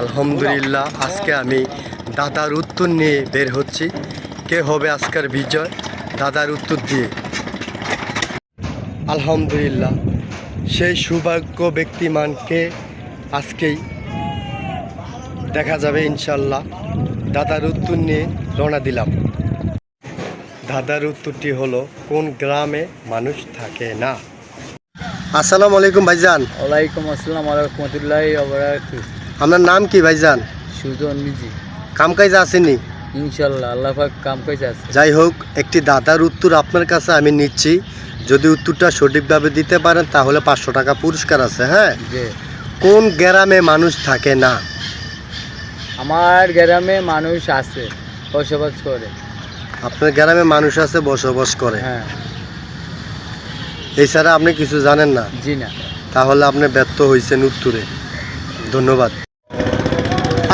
আলহামদুলিল্লাহ, আজকে আমি দাদার উত্তর নিয়ে বের হচ্ছি। কে হবে আজকের বিজয়? দাদার উত্তর দিয়ে। আলহামদুলিল্লাহ, সেই সৌভাগ্য ব্যক্তিমানকে আজকেই দেখা যাবে ইনশাল্লাহ। দাদার উত্তর নিয়ে রওনা দিলাম। দাদার উত্তরটি হলো, কোন গ্রামে মানুষ থাকে না? আসসালামু আলাইকুম ভাইজান। ওয়ালাইকুম আসসালাম ওয়া রাহমাতুল্লাহি ওয়া বারাকাতুহু। আপনার নাম কি ভাইজান? সুজন মিজি। কাম কাজ আসেনি? ইনশাআল্লাহ আল্লাহ পাক কাম কাজ আছে। যাই হোক, একটি দাদার উত্তর আপনার কাছে আমি নিচ্ছি। যদি উত্তরটা সঠিকভাবে দিতে পারেন তাহলে 500 টাকা পুরস্কার আছে। হ্যাঁ, যে কোন গ্রামে মানুষ থাকে না? আমার গ্রামে মানুষ আছে, বসবাস করে। আপনার গ্রামে মানুষ আছে, বসবাস করে। হ্যাঁ। এছাড়া আপনি কিছু জানেন না? জি না। তাহলে আপনি ব্যর্থ হয়েছেন উত্তরে। ধন্যবাদ।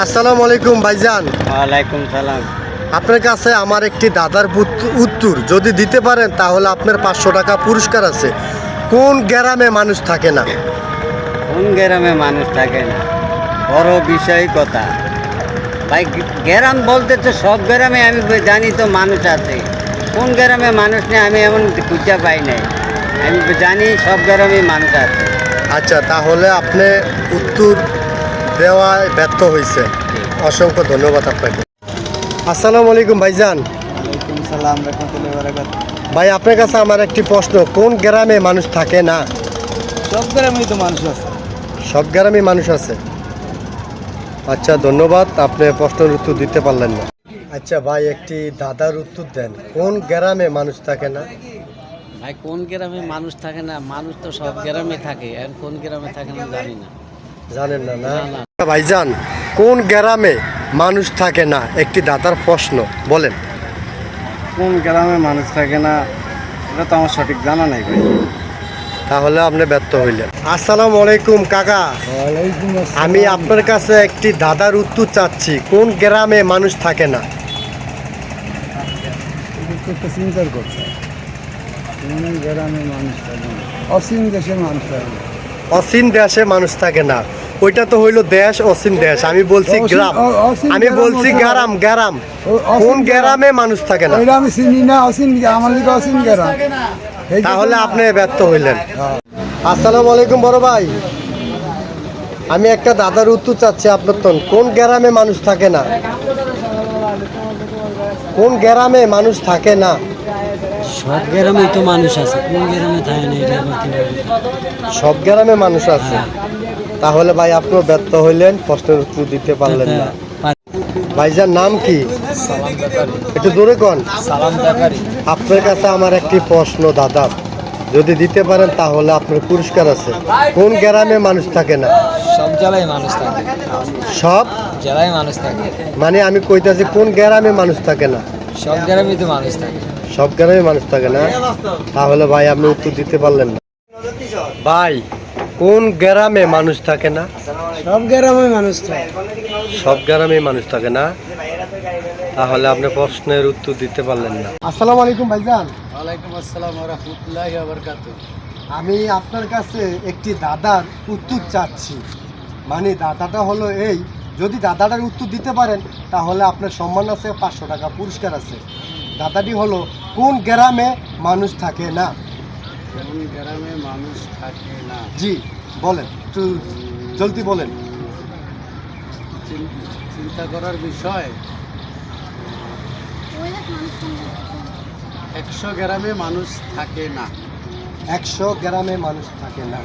আসসালামু আলাইকুম ভাইজান। ওয়ালাইকুম সালাম। আপনার কাছে আমার একটি দাদার উত্তর যদি দিতে পারেন তাহলে আপনার 500 টাকা পুরস্কার আছে। কোন গ্রামে মানুষ থাকে না? কোন গ্রামে মানুষ থাকে না? বড় বিষয় কথা ভাই। গ্রাম বলতে তো সব গ্রামে আমি জানি তো মানুষ আছে। কোন গ্রামে মানুষ নেই আমি এমন খুঁজে পাই নাই। আমি জানি সব গ্রামে মানুষ আছে। আচ্ছা, তাহলে আপনি উত্তর দেওয়ায় ব্যর্থ হয়েছে। অসংখ্য ধন্যবাদ আপনাকে। আসসালামু আলাইকুম ভাইজান। ওয়ালাইকুম সালাম রাহমাতুল্লাহি ওয়া বারাকাতুহু। ভাই, আপনার কাছে আমার একটি প্রশ্ন, কোন গ্রামে মানুষ থাকে না? সব গ্রামেই তো মানুষ আছে। সব গ্রামে মানুষ আছে। আচ্ছা, ধন্যবাদ। আপনি প্রশ্নের উত্তর দিতে পারলেন না। আচ্ছা ভাই, একটি দাদার উত্তর দেন, কোন গ্রামে মানুষ থাকে না? ভাই, কোন গ্রামে মানুষ থাকে না? মানুষ তো সব গ্রামে থাকে, আর কোন গ্রামে থাকে না জানি না। জানেন না? না না। ভাইজান, কোন গ্রামে মানুষ থাকে না? একটি দাদার প্রশ্ন, বলেন। কোন গ্রামে মানুষ থাকে না এটা তো আমার সঠিক জানা নাই ভাই। তাহলে আপনি ব্যর্থ হইলেন। আসসালামু আলাইকুম কাকা। ওয়ালাইকুম আমি আপনার কাছে একটি দাদার উত্তর চাচ্ছি, কোন গ্রামে মানুষ থাকে না? চিন্তা করছে কোন গ্রামে মানুষ থাকে না? অসীম দেশে মানুষ থাকে না। অসীম দেশে মানুষ থাকে না, ওইটা তো হইলো দেশ, অসীম দেশ। আমি বলছি গ্রাম, আমি বলছি গ্রাম। গ্রাম কোন গ্রামে মানুষ থাকে না? আমি চিনি না। অসীম আমার লিখে অসীম গ্রাম। তাহলে আপনি ব্যর্থ হইলেন। আসসালামু আলাইকুম বড় ভাই, আমি একটা দাদার উত্তর চাচ্ছি আপনার তো, কোন গ্রামে মানুষ থাকে না? কোন গ্রামে মানুষ থাকে না? সব গ্রামে তো মানুষ আছে, কোন গ্রামে থাকে না এটা আবার কিভাবে? সব গ্রামে মানুষ আছে। তাহলে ভাই আপনিও ব্যর্থ হইলেন, প্রশ্নের উত্তর দিতে পারলেন না। ভাইজার নাম কি? সালাম ব্যাপারী। একটু জোরে কন। সালাম ব্যাপারী। আপনার কাছে আমার একটি প্রশ্ন দাদা, যদি দিতে পারেন তাহলে আপনার পুরস্কার আছে। কোন গ্রামে মানুষ থাকে না? সব জেলায় মানুষ থাকে। সব জেলায় মানুষ থাকে মানে আমি কইতাছি কোন গ্রামে মানুষ থাকে না? সব গ্রামে তো মানুষ থাকে। সব গ্রামে মানুষ থাকে না। তাহলে ভাই আপনি উত্তর দিতে পারলেন না। ভাই, কোন গ্রামে মানুষ থাকে না? সব গ্রামে মানুষ থাকে। সব গ্রামে মানুষ থাকে না। তাহলে আপনি প্রশ্নের উত্তর দিতে পারলেন না। আসসালামু আলাইকুম ভাইজান। ওয়ালাইকুম আসসালাম ওয়া রাহমাতুল্লাহি ওয়া বারাকাতুহু। আমি আপনার কাছে একটি দাদার উত্তর চাচ্ছি। মানে দাদাটা হলো এই, যদি দাদাটার উত্তর দিতে পারেন তাহলে আপনার সম্মান আছে, 500 টাকা পুরস্কার আছে। দাদাটি হলো, কোন গ্রামে মানুষ থাকে না? কোন গ্রামে মানুষ থাকে না? জি বলেন, একটু জলদি বলেন। চিন্তা করার বিষয়। 100 গ্রামে মানুষ থাকে না। 100 গ্রামে মানুষ থাকে না।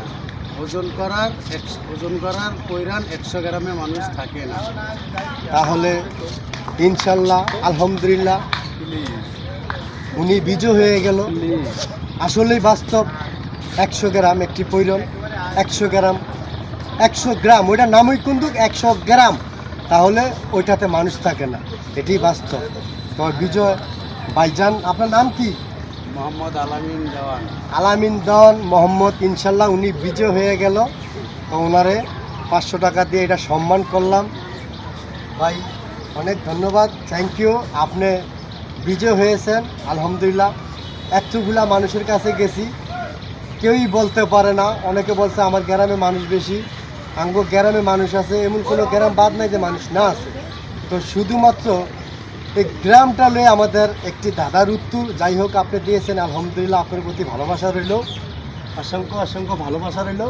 ওজন করার পৈরান 100 গ্রামে মানুষ থাকে না। তাহলে ইনশাল্লাহ আলহামদুলিল্লাহ উনি বিজয় হয়ে গেল। আসলেই বাস্তব, 100 গ্রাম একটি পৈরন। 100 গ্রাম ওইটার নামই কিন্তু 100 গ্রাম। তাহলে ওইটাতে মানুষ থাকে না, এটি বাস্তব। তো বিজয় ভাইজান, আপনার নাম কি? মোহাম্মদ আলামিন দেওয়ান। আলামিন দেওয়ান মোহাম্মদ। ইনশাল্লাহ উনি বিজয় হয়ে গেল। তো ওনারে 500 টাকা দিয়ে এটা সম্মান করলাম। ভাই অনেক ধন্যবাদ, থ্যাংক ইউ। আপনি বিজয় হয়েছেন আলহামদুলিল্লাহ। এতগুলা মানুষের কাছে গেছি, কেউই বলতে পারে না। অনেকে বলছে আমার গ্রামে মানুষ বেশি, আঙ্গো গ্রামে মানুষ আছে, এমন কোনো গ্রাম বাদ নাই যে মানুষ না আছে। তো শুধুমাত্র এই গ্রামটা লয়ে আমাদের একটি দাদার উত্তর। যাই হোক, আপনি দিয়েছেন, আলহামদুলিল্লাহ, আপনার প্রতি ভালোবাসা রইল, অসংখ্য অসংখ্য ভালোবাসা রইল।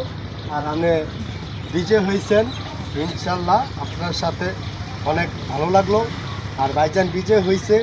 আর আপনি বিজয় হয়েছেন, ইনশাল্লাহ আপনার সাথে অনেক ভালো লাগলো। আর ভাইজান বিজয় হয়েছে,